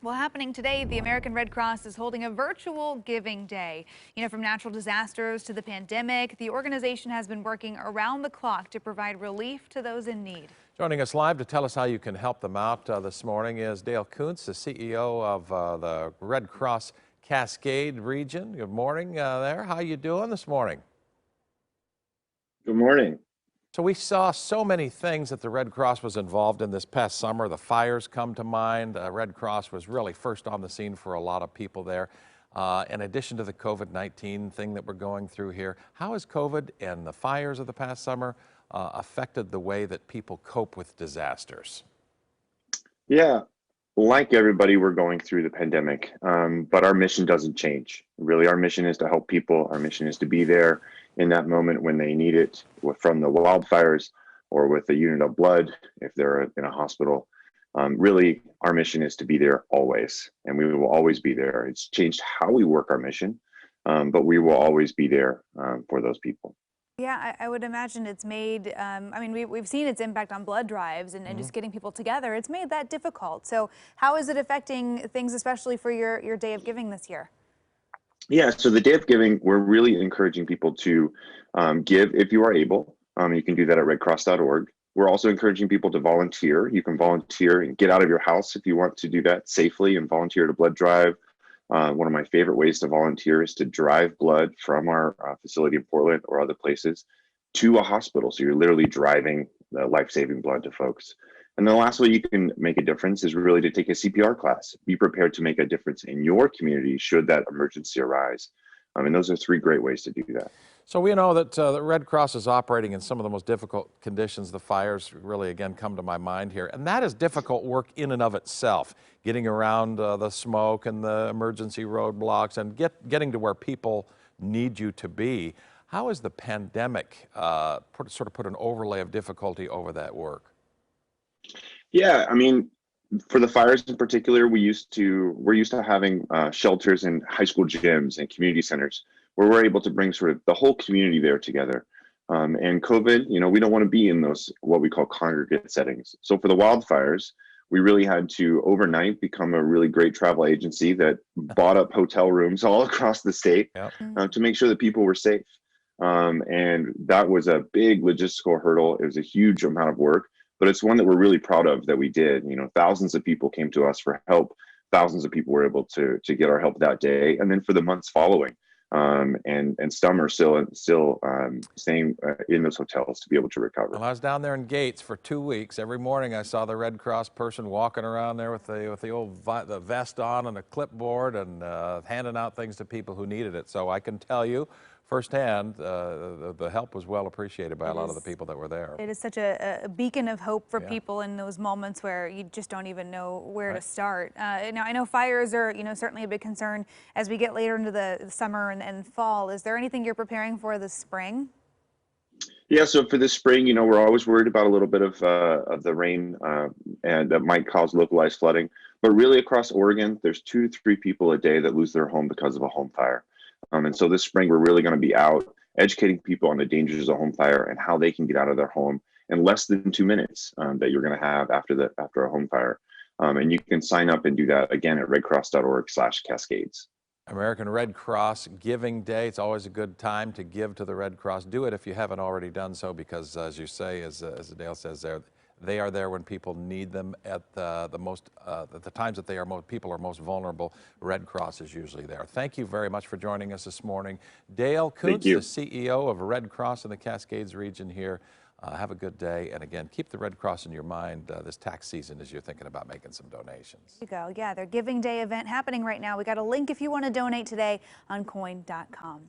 Well, happening today, the American Red Cross is holding a virtual Giving Day. From natural disasters to the pandemic, the organization has been working around the clock to provide relief to those in need. Joining us live to tell us how you can help them out this morning is Dale Kuntz, the CEO of the Red Cross Cascade region. Good morning there. How you doing this morning? Good morning. So we saw so many things that the Red Cross was involved in this past summer. The fires come to mind. Red Cross was really first on the scene for a lot of people there. In addition to the COVID-19 thing that we're going through here, how has COVID and the fires of the past summer affected the way that people cope with disasters? Yeah, like everybody, we're going through the pandemic, but our mission doesn't change. Really, our mission is to help people. Our mission is to be there in that moment when they need it, from the wildfires or with a unit of blood if they're in a hospital. Really, our mission is to be there always, and we will always be there. It's changed how we work our mission, but we will always be there for those people. Yeah, I would imagine it's made, we've seen its impact on blood drives and just getting people together. It's made that difficult. So how is it affecting things, especially for your Day of Giving this year? Yeah, so the Day of Giving, we're really encouraging people to give if you are able. You can do that at redcross.org. We're also encouraging people to volunteer. You can volunteer and get out of your house if you want to do that safely and volunteer at a blood drive. One of my favorite ways to volunteer is to drive blood from our facility in Portland or other places to a hospital. So you're literally driving life-saving blood to folks. And the last way you can make a difference is really to take a CPR class. Be prepared to make a difference in your community should that emergency arise. And those are three great ways to do that. So we know that the Red Cross is operating in some of the most difficult conditions. The fires really, again, come to my mind here. And that is difficult work in and of itself, getting around the smoke and the emergency roadblocks and getting to where people need you to be. How has the pandemic sort of put an overlay of difficulty over that work? Yeah, I mean, for the fires in particular, we're used to having shelters and high school gyms and community centers where we're able to bring sort of the whole community there together. And COVID, we don't want to be in those what we call congregate settings. So for the wildfires, we really had to overnight become a really great travel agency that bought up hotel rooms all across the state to make sure that people were safe. And that was a big logistical hurdle. It was a huge amount of work, but it's one that we're really proud of that we did. Thousands of people came to us for help. Thousands of people were able to get our help that day. And then for the months following, and some are still staying in those hotels to be able to recover. Well, I was down there in Gates for 2 weeks. Every morning I saw the Red Cross person walking around there with the vest on and a clipboard and handing out things to people who needed it. So I can tell you firsthand, the help was well appreciated by a lot of the people that were there. It is such a beacon of hope for people in those moments where you just don't even know where to start. Now, I know fires are, certainly a big concern as we get later into the summer and fall. Is there anything you're preparing for this spring? Yeah, so for this spring, we're always worried about a little bit of the rain and that might cause localized flooding. But really across Oregon, there's 2 to 3 people a day that lose their home because of a home fire. And so this spring, we're really going to be out educating people on the dangers of home fire and how they can get out of their home in less than 2 minutes that you're going to have after a home fire. And you can sign up and do that again at redcross.org/cascades. American Red Cross Giving Day. It's always a good time to give to the Red Cross. Do it if you haven't already done so, because as you say, as Dale says there, they are there when people need them at the times that people are most vulnerable. Red Cross is usually there. Thank you very much for joining us this morning. Dale Kuntz, the CEO of Red Cross in the Cascades region here. Have a good day. And again, keep the Red Cross in your mind this tax season as you're thinking about making some donations. There you go. Yeah, their Giving Day event happening right now. We got a link if you want to donate today on KOIN.com.